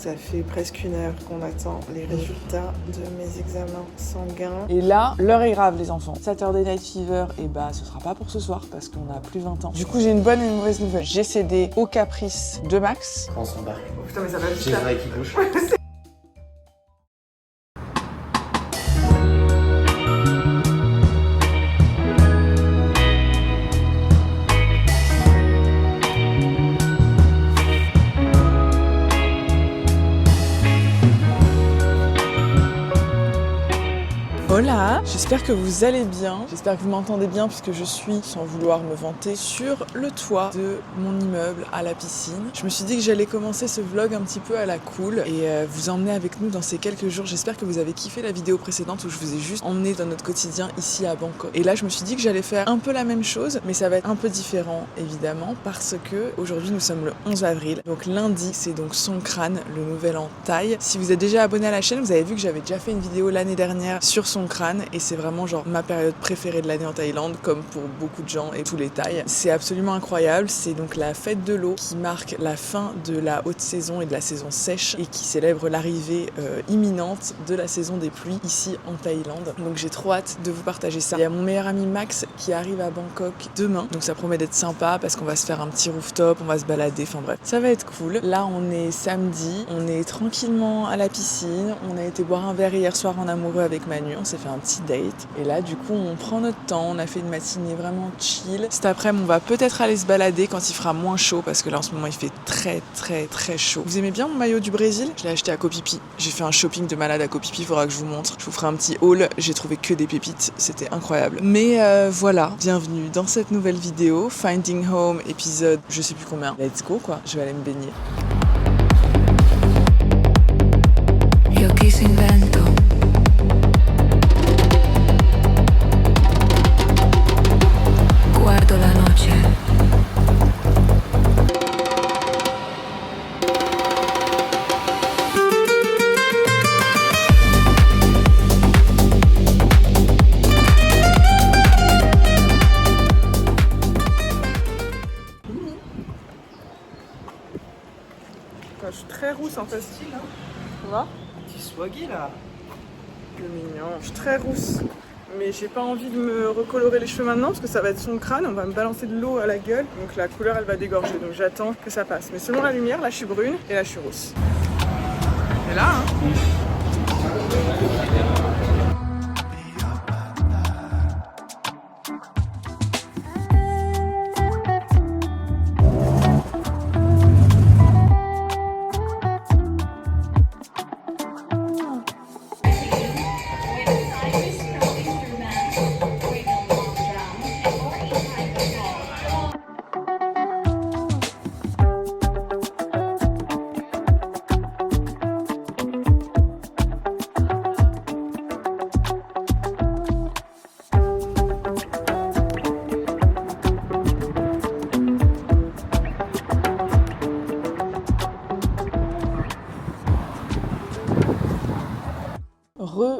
Ça fait presque 1 heure qu'on attend les résultats de mes examens sanguins. Et là, l'heure est grave les enfants. Saturday Night Fever, et bah ce sera pas pour ce soir parce qu'on a plus 20 ans. Du coup j'ai une bonne et une mauvaise nouvelle. J'ai cédé au caprice de Max. On s'embarque. Oh putain mais ça va vite J'ai là. les oreilles qui bouchent. Hola, j'espère que vous allez bien, j'espère que vous m'entendez bien puisque je suis, sans vouloir me vanter, sur le toit de mon immeuble à la piscine. Je me suis dit que j'allais commencer ce vlog un petit peu à la cool et vous emmener avec nous dans ces quelques jours. J'espère que vous avez kiffé la vidéo précédente où je vous ai juste emmené dans notre quotidien ici à Bangkok. Et là je me suis dit que j'allais faire un peu la même chose, mais ça va être un peu différent évidemment parce que aujourd'hui nous sommes le 11 avril. Donc lundi c'est donc Songkran, le nouvel an thaï. Si vous êtes déjà abonné à la chaîne, vous avez vu que j'avais déjà fait une vidéo l'année dernière sur Songkran et c'est vraiment genre ma période préférée de l'année en Thaïlande comme pour beaucoup de gens et tous les Thaïs. C'est absolument incroyable, c'est donc la fête de l'eau qui marque la fin de la haute saison et de la saison sèche et qui célèbre l'arrivée imminente de la saison des pluies ici en Thaïlande. Donc j'ai trop hâte de vous partager ça. Il y a mon meilleur ami Max qui arrive à Bangkok demain, donc ça promet d'être sympa parce qu'on va se faire un petit rooftop, on va se balader, enfin bref, ça va être cool. Là on est samedi, on est tranquillement à la piscine, on a été boire un verre hier soir en amoureux avec Manu, on s'est fait un petit date et là du coup on prend notre temps, on a fait une matinée vraiment chill. Cet après-midi on va peut-être aller se balader quand il fera moins chaud parce que là en ce moment il fait très chaud. Vous aimez bien mon maillot du Brésil? Je l'ai acheté à Koh Phi Phi. J'ai fait un shopping de malade à Koh Phi Phi, faudra que je vous montre. Je vous ferai un petit haul, j'ai trouvé que des pépites, c'était incroyable. Mais voilà, bienvenue dans cette nouvelle vidéo, Finding Home épisode je sais plus combien. Let's go quoi, je vais aller me baigner. Io chi si invento guardo la noce Je suis très rousse en fait. Tu vois? Petit swaggy là. C'est mignon. Je suis très rousse. Mais j'ai pas envie de me recolorer les cheveux maintenant parce que ça va être son crâne, on va me balancer de l'eau à la gueule. Donc la couleur elle va dégorger. Donc j'attends que ça passe. Mais selon la lumière, là je suis brune et là je suis rousse. Et là, hein.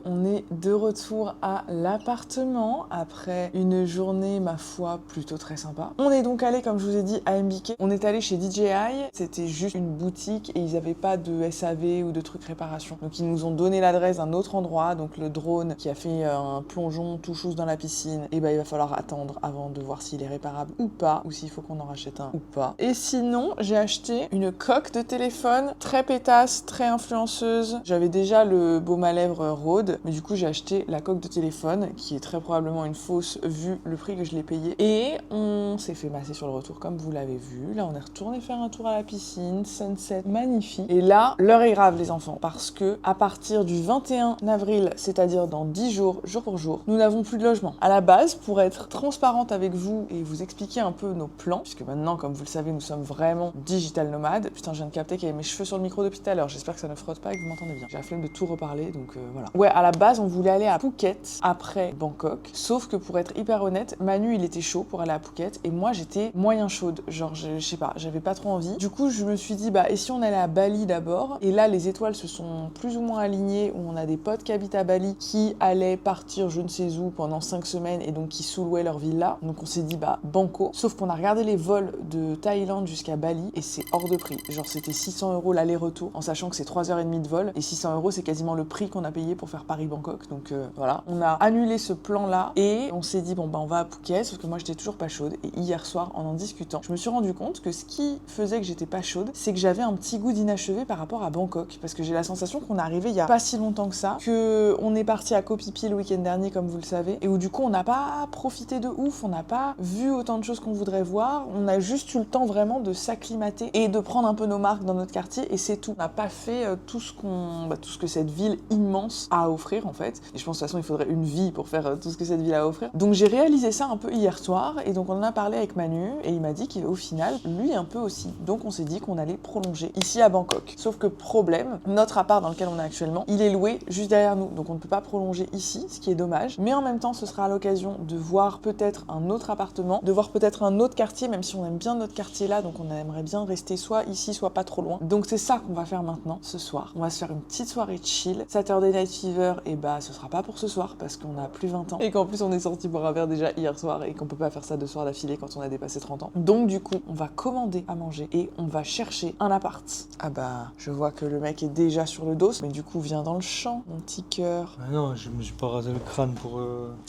On est de retour à l'appartement après une journée, ma foi, plutôt très sympa. On est donc allé, comme je vous ai dit, à MBK. On est allé chez DJI. C'était juste une boutique et ils n'avaient pas de SAV ou de trucs réparation. Donc ils nous ont donné l'adresse d'un autre endroit. Donc le drone qui a fait un plongeon tout chose dans la piscine, et ben il va falloir attendre avant de voir s'il est réparable ou pas, ou s'il faut qu'on en rachète un ou pas. Et sinon, j'ai acheté une coque de téléphone très pétasse, très influenceuse. J'avais déjà le baume à lèvres Rode, mais du coup j'ai acheté la coque de téléphone qui est très probablement une fausse vu le prix que je l'ai payé, et on s'est fait masser sur le retour comme vous l'avez vu. Là on est retourné faire un tour à la piscine, sunset magnifique, et là l'heure est grave les enfants parce que à partir du 21 avril, c'est-à-dire dans 10 jours, jour pour jour, nous n'avons plus de logement. À la base, pour être transparente avec vous et vous expliquer un peu nos plans, puisque maintenant comme vous le savez nous sommes vraiment digital nomades. Putain, je viens de capter qu'il y avait mes cheveux sur le micro depuis tout à l'heure, j'espère que ça ne frotte pas et que vous m'entendez bien. J'ai la flemme de tout reparler, donc voilà. Ouais, à la base, on voulait aller à Phuket après Bangkok. Sauf que pour être hyper honnête, Manu, il était chaud pour aller à Phuket. Et moi, j'étais moyen chaude. Genre, je sais pas, j'avais pas trop envie. Du coup, je me suis dit, bah, et si on allait à Bali d'abord? Et là, les étoiles se sont plus ou moins alignées. Où on a des potes qui habitent à Bali qui allaient partir je ne sais où pendant 5 semaines et donc qui sous-louaient leur villa. Donc on s'est dit, bah, banco. Sauf qu'on a regardé les vols de Thaïlande jusqu'à Bali et c'est hors de prix. Genre, c'était 600 € l'aller-retour, en sachant que c'est 3h30 de vol. Et 600 €, c'est quasiment le prix qu'on a payé pour faire Paris-Bangkok. Donc voilà. On a annulé ce plan-là et on s'est dit, bon, bah, on va à Phuket. Sauf que moi, j'étais toujours pas chaude. Et hier soir, en discutant, je me suis rendu compte que ce qui faisait que j'étais pas chaude, c'est que j'avais un petit goût d'inachevé par rapport à Bangkok. Parce que j'ai la sensation qu'on est arrivé il y a pas si longtemps que ça, que on est parti à Koh Phi Phi le week-end dernier, comme vous le savez, et où du coup, on n'a pas profité de ouf, on n'a pas vu autant de choses qu'on voudrait voir. On a juste eu le temps vraiment de s'acclimater et de prendre un peu nos marques dans notre quartier, et c'est tout. On n'a pas fait tout ce que cette ville immense a à offrir, en fait. Et je pense de toute façon, il faudrait une vie pour faire tout ce que cette ville a à offrir. Donc j'ai réalisé ça un peu hier soir, et donc on en a parlé avec Manu, et il m'a dit qu'au final, lui un peu aussi. Donc on s'est dit qu'on allait prolonger ici à Bangkok. Sauf que problème, notre appart dans lequel on est actuellement, il est loué juste derrière nous, donc on ne peut pas prolonger ici, ce qui est dommage. Mais en même temps, ce sera l'occasion de voir peut-être un autre appartement, de voir peut-être un autre quartier, même si on aime bien notre quartier là, donc on aimerait bien rester soit ici, soit pas trop loin. Donc c'est ça qu'on va faire maintenant, ce soir. On va se faire une petite soirée chill. Saturday Night Fever, et bah ce sera pas pour ce soir, parce qu'on a plus 20 ans, et qu'en plus on est sorti boire un verre déjà hier soir, et qu'on peut pas faire ça 2 soirs d'affilée quand on a dépassé 30 ans. Donc du coup, on va commander à manger, et on va chercher un appart. Ah bah, je vois que le mec est déjà sur le dos, mais du coup, viens dans le champ, mon petit cœur. Ah non, je me suis pas rasé le crâne pour...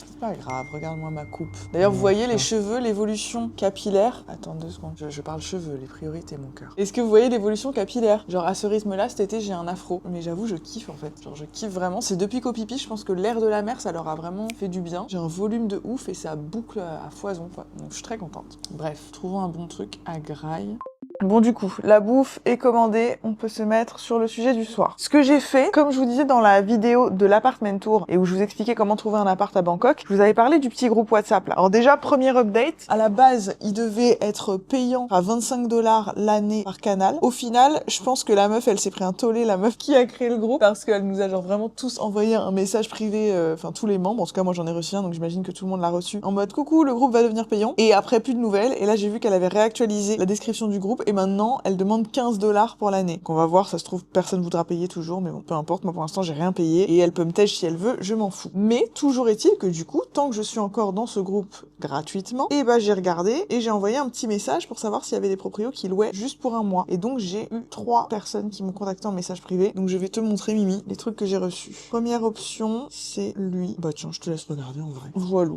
C'est pas grave, regarde-moi ma coupe. D'ailleurs, vous voyez les cheveux, l'évolution capillaire. Attends 2 secondes, je parle cheveux, les priorités, mon cœur. Est-ce que vous voyez l'évolution capillaire? Genre, à ce rythme-là, cet été, j'ai un afro. Mais j'avoue, je kiffe, en fait. Genre, je kiffe vraiment. C'est depuis Koh Phi Phi, je pense que l'air de la mer, ça leur a vraiment fait du bien. J'ai un volume de ouf et ça boucle à foison, quoi. Donc, je suis très contente. Bref, trouvons un bon truc à graille. Bon, du coup, la bouffe est commandée, on peut se mettre sur le sujet du soir. Ce que j'ai fait, comme je vous disais dans la vidéo de l'appartement tour et où je vous expliquais comment trouver un appart à Bangkok, je vous avais parlé du petit groupe WhatsApp là. Alors déjà, premier update, à la base, il devait être payant à 25 $ l'année par canal. Au final, je pense que la meuf, elle s'est pris un tollé, la meuf qui a créé le groupe, parce qu'elle nous a genre vraiment tous envoyé un message privé, enfin tous les membres, en tout cas moi j'en ai reçu un, donc j'imagine que tout le monde l'a reçu, en mode coucou, le groupe va devenir payant. Et après, plus de nouvelles, et là j'ai vu qu'elle avait réactualisé la description du groupe, et maintenant, elle demande 15 $ pour l'année. Donc on va voir, ça se trouve, personne voudra payer toujours, mais bon, peu importe, moi pour l'instant j'ai rien payé, et elle peut me tèche si elle veut, je m'en fous. Mais toujours est-il que du coup, tant que je suis encore dans ce groupe gratuitement, et bah j'ai regardé, et j'ai envoyé un petit message pour savoir s'il y avait des proprios qui louaient juste pour un mois. Et donc j'ai eu 3 personnes qui m'ont contacté en message privé, donc je vais te montrer, Mimi, les trucs que j'ai reçus. Première option, c'est lui. Bah tiens, je te laisse regarder en vrai. Voilà.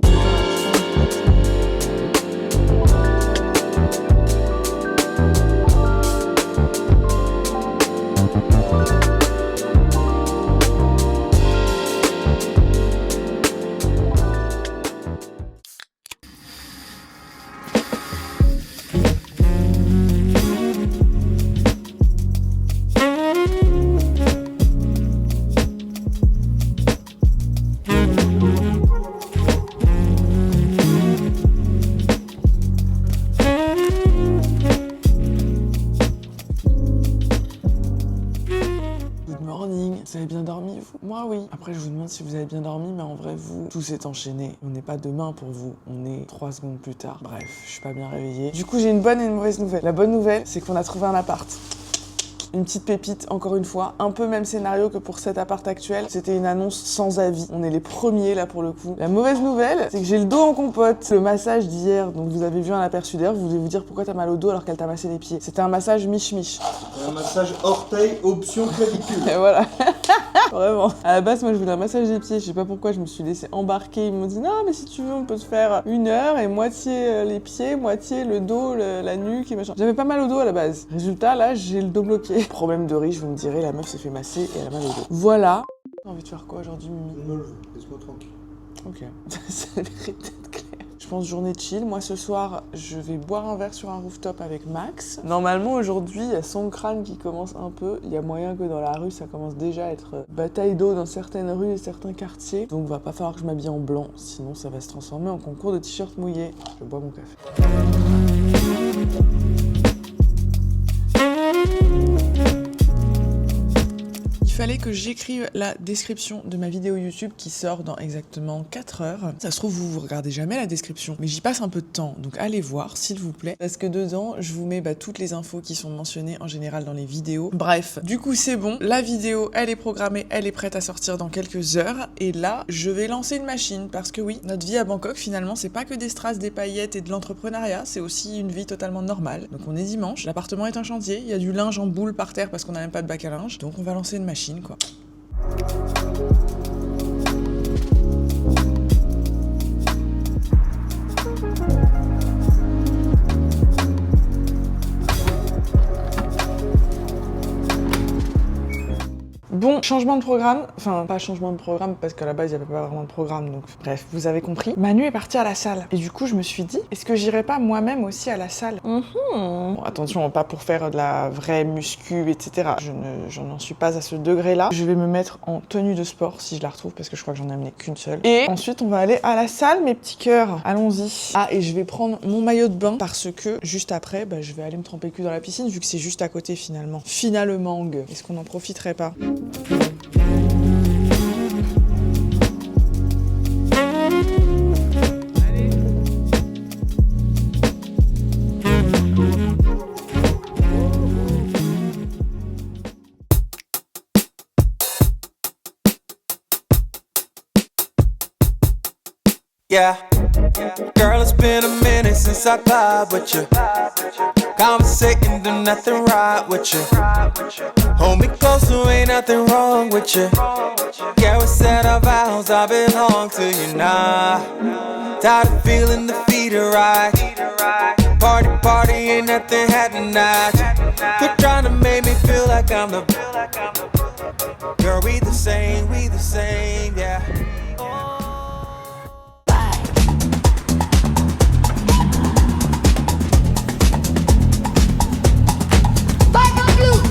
Vous avez bien dormi, vous? Moi, oui. Après, je vous demande si vous avez bien dormi, mais en vrai, vous, tout s'est enchaîné. On n'est pas demain pour vous, on est 3 secondes plus tard. Bref, je suis pas bien réveillée. Du coup, j'ai une bonne et une mauvaise nouvelle. La bonne nouvelle, c'est qu'on a trouvé un appart. Une petite pépite, encore une fois. Un peu même scénario que pour cet appart actuel. C'était une annonce sans avis. On est les premiers, là, pour le coup. La mauvaise nouvelle, c'est que j'ai le dos en compote. Le massage d'hier, donc vous avez vu un aperçu d'ailleurs, vous voulez vous dire pourquoi t'as mal au dos alors qu'elle t'a massé les pieds. C'était un massage mich-mich. Un massage orteil, option clavicule. Et voilà. Vraiment. À la base, moi, je voulais un massage des pieds. Je sais pas pourquoi, je me suis laissée embarquer. Ils m'ont dit, non, mais si tu veux, on peut se faire 1 heure et moitié les pieds, moitié le dos, la nuque et machin. J'avais pas mal au dos à la base. Résultat, là, j'ai le dos bloqué. Problème de riche, vous me direz, la meuf se fait masser et elle a mal au dos. Voilà. T'as envie de faire quoi aujourd'hui, Mimi? Je me lève, laisse-moi tranquille. Ok. Ça mérite d'être clair. Je pense journée chill. Moi, ce soir, je vais boire un verre sur un rooftop avec Max. Normalement, aujourd'hui, il y a son crâne qui commence un peu. Il y a moyen que dans la rue, ça commence déjà à être bataille d'eau dans certaines rues et certains quartiers. Donc, va pas falloir que je m'habille en blanc. Sinon, ça va se transformer en concours de t-shirt mouillé. Je bois mon café. Il fallait que j'écrive la description de ma vidéo YouTube qui sort dans exactement 4 heures. Ça se trouve, vous regardez jamais la description, mais j'y passe un peu de temps, donc allez voir, s'il vous plaît, parce que dedans, je vous mets toutes les infos qui sont mentionnées en général dans les vidéos. Bref, du coup, c'est bon, la vidéo, elle est programmée, elle est prête à sortir dans quelques heures, et là, je vais lancer une machine, parce que oui, notre vie à Bangkok, finalement, c'est pas que des strass, des paillettes et de l'entrepreneuriat, c'est aussi une vie totalement normale. Donc on est dimanche, l'appartement est un chantier, il y a du linge en boule par terre parce qu'on n'a même pas de bac à linge, donc on va lancer une machine, quoi. Bon, changement de programme, enfin pas changement de programme parce qu'à la base il n'y avait pas vraiment de programme, donc bref, vous avez compris. Manu est parti à la salle et du coup je me suis dit, est-ce que j'irais pas moi-même aussi à la salle? Bon, attention, pas pour faire de la vraie muscu, etc. Je n'en suis pas à ce degré-là. Je vais me mettre en tenue de sport si je la retrouve parce que je crois que j'en ai amené qu'une seule. Et ensuite on va aller à la salle, mes petits cœurs. Allons-y. Ah, et je vais prendre mon maillot de bain parce que juste après, je vais aller me tremper le cul dans la piscine vu que c'est juste à côté finalement. Finalement, est-ce qu'on n'en profiterait pas? Yeah, girl, it's been a minute since I vibe with you. Conversating, do nothing right with you. Hold me close, so ain't nothing wrong with you. Yeah, we said our vows, I belong to you now. Tired of feeling the feet are right. Party, party, ain't nothing happening tonight. Quit trying to make me feel like I'm the. Girl, we the same, yeah.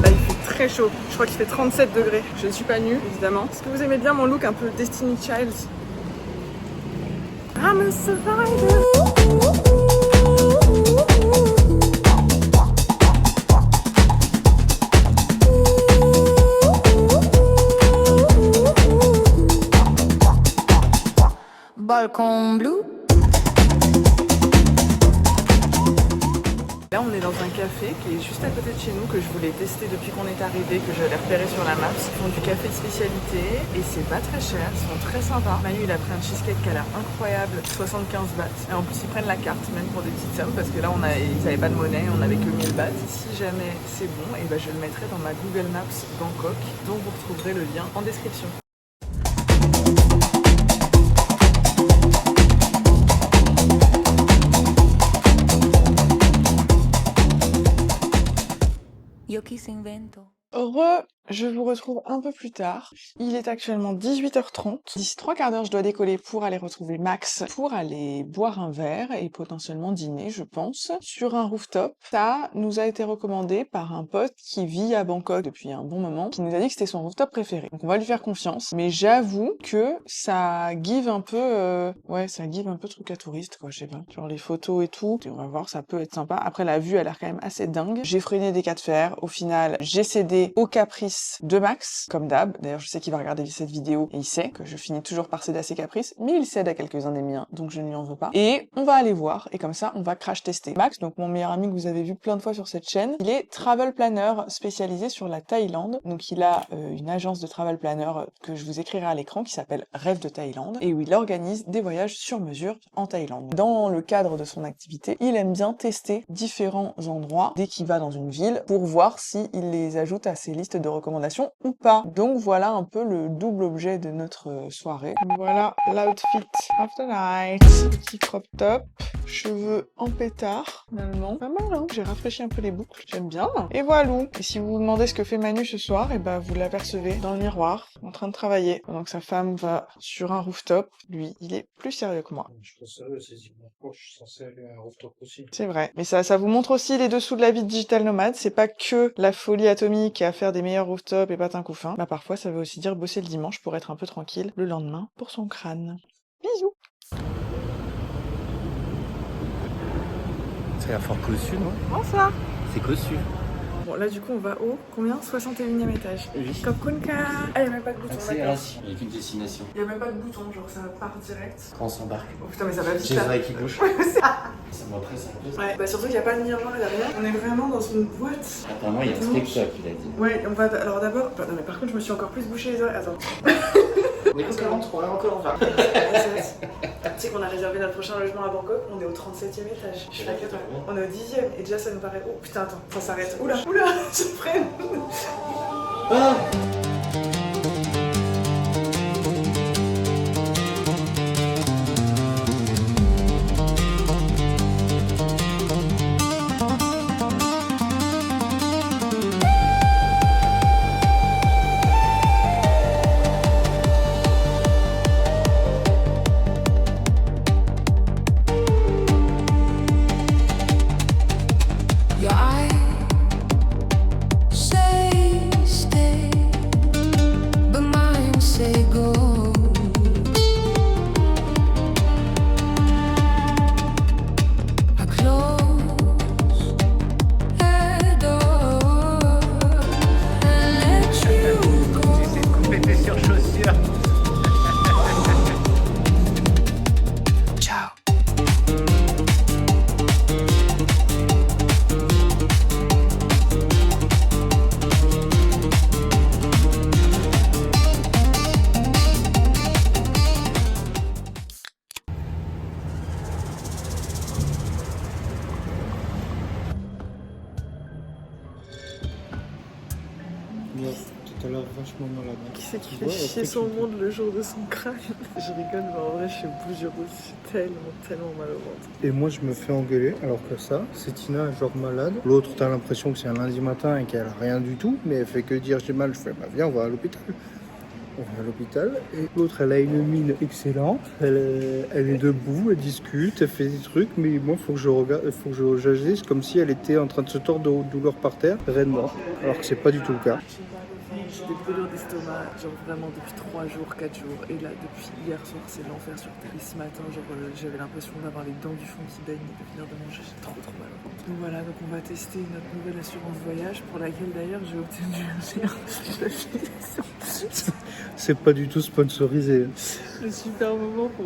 Là, il fait très chaud. Je crois qu'il fait 37 degrés. Je ne suis pas nue, évidemment. Est-ce que vous aimez bien mon look un peu Destiny Child? I'm a survivor. Balcon blue. Là, on est dans un café qui est juste à côté de chez nous, que je voulais tester depuis qu'on est arrivé, que j'avais repéré sur la map. Ils font du café de spécialité et c'est pas très cher, ils sont très sympas. Manu, il a pris un cheesecake qui a l'air incroyable, 75 bahts. Et en plus, ils prennent la carte, même pour des petites sommes, parce que là, ils avaient pas de monnaie, on avait que 1000 bahts. Si jamais c'est bon, et je le mettrai dans ma Google Maps Bangkok, dont vous retrouverez le lien en description. Yo quise invento. Je vous retrouve un peu plus tard. Il est actuellement 18h30. D'ici 3/4 d'heure, je dois décoller pour aller retrouver Max, pour aller boire un verre et potentiellement dîner, je pense, sur un rooftop. Ça nous a été recommandé par un pote qui vit à Bangkok depuis un bon moment, qui nous a dit que c'était son rooftop préféré. Donc on va lui faire confiance. Mais j'avoue que ça give un peu... ça give un peu truc à touriste, quoi, je sais pas. Genre les photos et tout. Et on va voir, ça peut être sympa. Après, la vue a l'air quand même assez dingue. J'ai freiné des cas de fer. Au final, j'ai cédé au caprice de Max, comme d'hab. D'ailleurs, je sais qu'il va regarder cette vidéo et il sait que je finis toujours par céder à ses caprices, mais il cède à quelques-uns des miens, donc je ne lui en veux pas. Et on va aller voir, et comme ça, on va crash tester. Max, donc mon meilleur ami que vous avez vu plein de fois sur cette chaîne, il est travel planner spécialisé sur la Thaïlande. Donc il a une agence de travel planner que je vous écrirai à l'écran qui s'appelle Rêve de Thaïlande, et où il organise des voyages sur mesure en Thaïlande. Dans le cadre de son activité, il aime bien tester différents endroits dès qu'il va dans une ville pour voir s'il les ajoute à ses listes de recommandations ou pas. Donc voilà un peu le double objet de notre soirée. Voilà l'outfit of the night. Petit crop top, cheveux en pétard, finalement. Pas mal, hein. J'ai rafraîchi un peu les boucles, j'aime bien. Et voilà. Et si vous vous demandez ce que fait Manu ce soir, et vous l'apercevez dans le miroir, en train de travailler. Pendant que sa femme va sur un rooftop, lui, il est plus sérieux que moi. Je suis sérieux, c'est je suis censé aller à un rooftop aussi. C'est vrai. Mais ça vous montre aussi les dessous de la vie de digital nomade. C'est pas que la folie atomique à faire des meilleurs rooftops et patin couffin. Parfois, ça veut aussi dire bosser le dimanche pour être un peu tranquille le lendemain pour son crâne. Bisous. C'est la fort cossu, non? Bonsoir. C'est cossu. Bon, là, du coup, on va au combien 61e étage. Oui. Kokunka. Ah, il n'y a même pas de bouton. Accès d'accord. ainsi, avec une destination. Il n'y a même pas de bouton, genre ça part direct. Quand on s'embarque. Oh putain, mais ça va vite J'ai les là. oreilles qui bougent. Ça me presse un peu. Ouais, bah surtout qu'il n'y a pas de miroir derrière. On est vraiment dans une boîte. Apparemment, il y a un spectacle, il a dit. Ouais, on va. Alors d'abord. Non, mais par contre, je me suis encore plus bouché les oreilles. Attends. On est encore en 3, encore en 20. Tu sais qu'on a réservé notre prochain logement à Bangkok, on est au 37e étage. Je suis là que toi. On est au 10e et déjà ça nous paraît. Oh putain, attends, ça s'arrête. Oula, je freine. Ah Your eyes say stay, but mine say go. I close the door and let you go. J'essaie de couper tes surchaussures. Ciao. Tout à l'heure, vachement malade. Qui c'est qui Tu fait vois, chier après, son tu- monde le jour de son crâne? Je rigole, mais en vrai, je suis bougeuse. J'ai tellement mal au ventre. Et moi, je me fais engueuler, alors que ça, c'est Tina, genre malade. L'autre, t'as l'impression que c'est un lundi matin et qu'elle a rien du tout, mais elle fait que dire j'ai mal. Je fais, bah viens, on va à l'hôpital. On va à l'hôpital. Et l'autre, elle a une mine excellente. Elle est debout, elle discute, elle fait des trucs, mais moi, faut que je regarde, faut que j'agisse comme si elle était en train de se tordre de douleur par terre, reine mort. Alors que c'est pas du tout le cas. J'ai mal au ventre, j'ai des brûlures d'estomac, genre vraiment depuis 3 jours, 4 jours. Et là, depuis hier soir, c'est l'enfer sur Terre. Et ce matin, genre, j'avais l'impression d'avoir les dents du fond qui baignent et de venir de manger. J'ai trop mal au ventre. Donc voilà, donc on va tester notre nouvelle assurance voyage pour laquelle d'ailleurs j'ai obtenu un C'est pas du tout sponsorisé. le super moment pour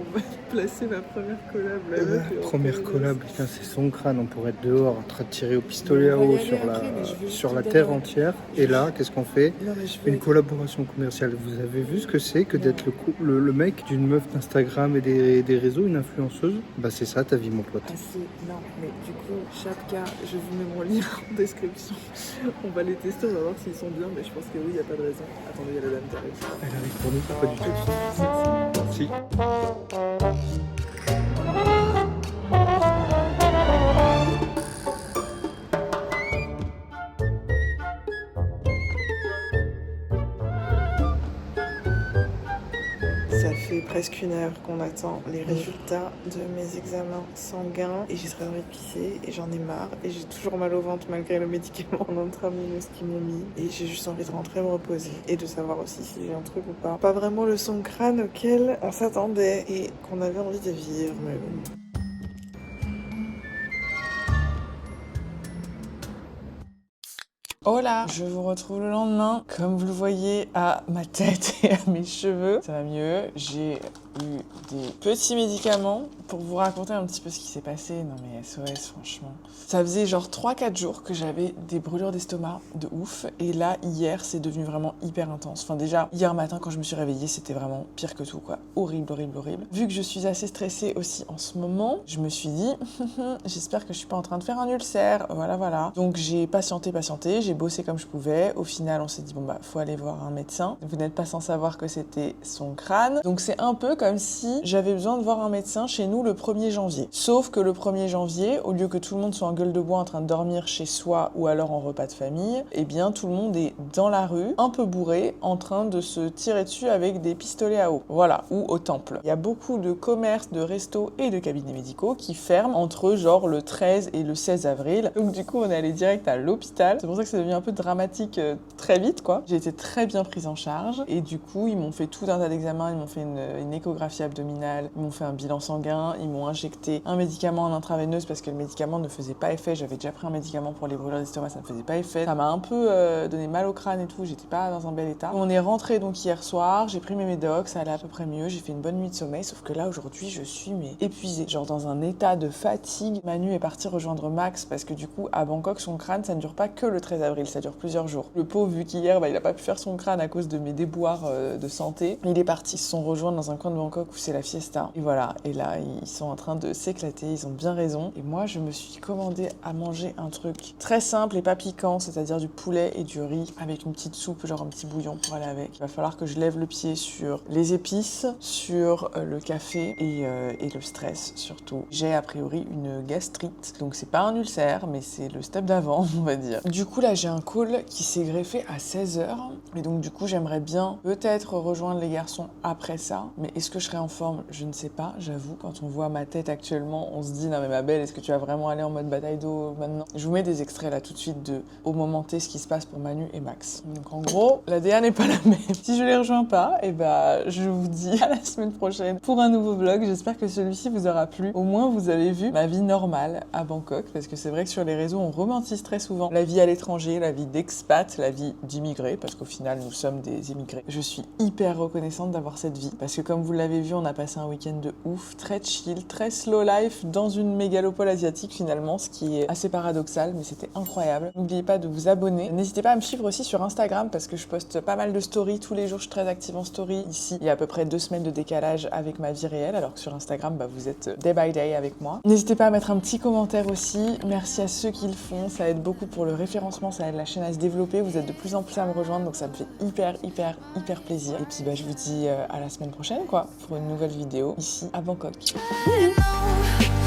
placer ma première collab. La meuf est en Première train de- collab, putain, c'est son crâne. On pourrait être dehors en train de tirer au pistolet à On va y eau aller sur après, mais je vais sur tout la d'abord. terre entière. Et là, qu'est-ce qu'on fait? Non, mais je vais Une collaboration commerciale. Vous avez vu ce que c'est que d'être le mec d'une meuf d'Instagram et des réseaux, une influenceuse? Bah c'est ça ta vie, mon pote. assez. Non, mais du coup, chaque cas, je vous mets mon lien en description. On va les tester, on va voir s'ils sont bien, mais je pense que oui, il n'y a pas de raison. Attendez, il y a la dame qui arrive. Elle arrive pour nous, pas du tout. Si. Ça fait presque 1 heure qu'on attend les résultats de mes examens sanguins et j'ai très envie de pisser et j'en ai marre et j'ai toujours mal au ventre malgré le médicament en intravenous qu'ils m'ont mis et j'ai juste envie de rentrer me reposer et de savoir aussi si j'ai un truc ou pas. Pas vraiment le son de crâne auquel on s'attendait et qu'on avait envie de vivre, mais bon. Hola, je vous retrouve le lendemain. Comme vous le voyez à ma tête et à mes cheveux, ça va mieux. J'ai eu des petits médicaments pour vous raconter un petit peu ce qui s'est passé. Non mais SOS, franchement. Ça faisait genre 3-4 jours que j'avais des brûlures d'estomac de ouf. Et là, hier, c'est devenu vraiment hyper intense. Enfin déjà, hier matin, quand je me suis réveillée, c'était vraiment pire que tout, quoi. Horrible, horrible, horrible. Vu que je suis assez stressée aussi en ce moment, je me suis dit, j'espère que je suis pas en train de faire un ulcère. Voilà, voilà. Donc j'ai patienté, j'ai bossé comme je pouvais. Au final, on s'est dit, bon bah, faut aller voir un médecin. Vous n'êtes pas sans savoir que c'était son crâne. Donc c'est un peu comme si j'avais besoin de voir un médecin chez nous le 1er janvier. Sauf que le 1er janvier, au lieu que tout le monde soit en gueule de bois en train de dormir chez soi ou alors en repas de famille, eh bien tout le monde est dans la rue, un peu bourré, en train de se tirer dessus avec des pistolets à eau. Voilà, ou au temple. Il y a beaucoup de commerces, de restos et de cabinets médicaux qui ferment entre genre le 13 et le 16 avril. Donc du coup, on est allé direct à l'hôpital. C'est pour ça que c'est devenu un peu dramatique très vite, quoi. J'ai été très bien prise en charge et du coup, ils m'ont fait tout un tas d'examens. Ils m'ont fait une échographie échographie abdominale, ils m'ont fait un bilan sanguin, ils m'ont injecté un médicament en intraveineuse parce que le médicament ne faisait pas effet. J'avais déjà pris un médicament pour les brûlures d'estomac, ça ne faisait pas effet. Ça m'a un peu donné mal au crâne et tout, j'étais pas dans un bel état. On est rentré donc hier soir, j'ai pris mes médocs, ça allait à peu près mieux, j'ai fait une bonne nuit de sommeil, sauf que là aujourd'hui je suis épuisée, genre dans un état de fatigue. Manu est parti rejoindre Max parce que du coup à Bangkok son crâne ça ne dure pas que le 13 avril, ça dure plusieurs jours. Le pauvre vu qu'hier il a pas pu faire son crâne à cause de mes déboires de santé, il est parti, ils se sont rejoints dans un coin de Bangkok où c'est la fiesta. Et voilà, et là ils sont en train de s'éclater, ils ont bien raison. Et moi je me suis commandé à manger un truc très simple et pas piquant, c'est-à-dire du poulet et du riz avec une petite soupe, genre un petit bouillon pour aller avec. Il va falloir que je lève le pied sur les épices, sur le café et le stress surtout. J'ai a priori une gastrite, donc c'est pas un ulcère, mais c'est le step d'avant, on va dire. Du coup là j'ai un call qui s'est greffé à 16h, et donc du coup j'aimerais bien peut-être rejoindre les garçons après ça, mais est-ce que je serai en forme? Je ne sais pas, j'avoue, quand on voit ma tête actuellement, on se dit non mais ma belle, est-ce que tu vas vraiment aller en mode bataille d'eau maintenant? Je vous mets des extraits là tout de suite de au moment T ce qui se passe pour Manu et Max. Donc en gros, la DA n'est pas la même. Si je les rejoins pas, et bah je vous dis à la semaine prochaine pour un nouveau vlog. J'espère que celui-ci vous aura plu. Au moins vous avez vu ma vie normale à Bangkok, parce que c'est vrai que sur les réseaux on romantise très souvent la vie à l'étranger, la vie d'expat, la vie d'immigré, parce qu'au final nous sommes des immigrés. Je suis hyper reconnaissante d'avoir cette vie, parce que comme vous l'avez vu, on a passé un week-end de ouf, très chill, très slow life dans une mégalopole asiatique finalement, ce qui est assez paradoxal, mais c'était incroyable. N'oubliez pas de vous abonner. N'hésitez pas à me suivre aussi sur Instagram parce que je poste pas mal de stories tous les jours, je suis très active en story. Ici, il y a à peu près 2 semaines de décalage avec ma vie réelle, alors que sur Instagram, bah, vous êtes day by day avec moi. N'hésitez pas à mettre un petit commentaire aussi. Merci à ceux qui le font, ça aide beaucoup pour le référencement, ça aide la chaîne à se développer. Vous êtes de plus en plus à me rejoindre, donc ça me fait hyper plaisir. Et puis bah, je vous dis à la semaine prochaine quoi, pour une nouvelle vidéo ici à Bangkok. I know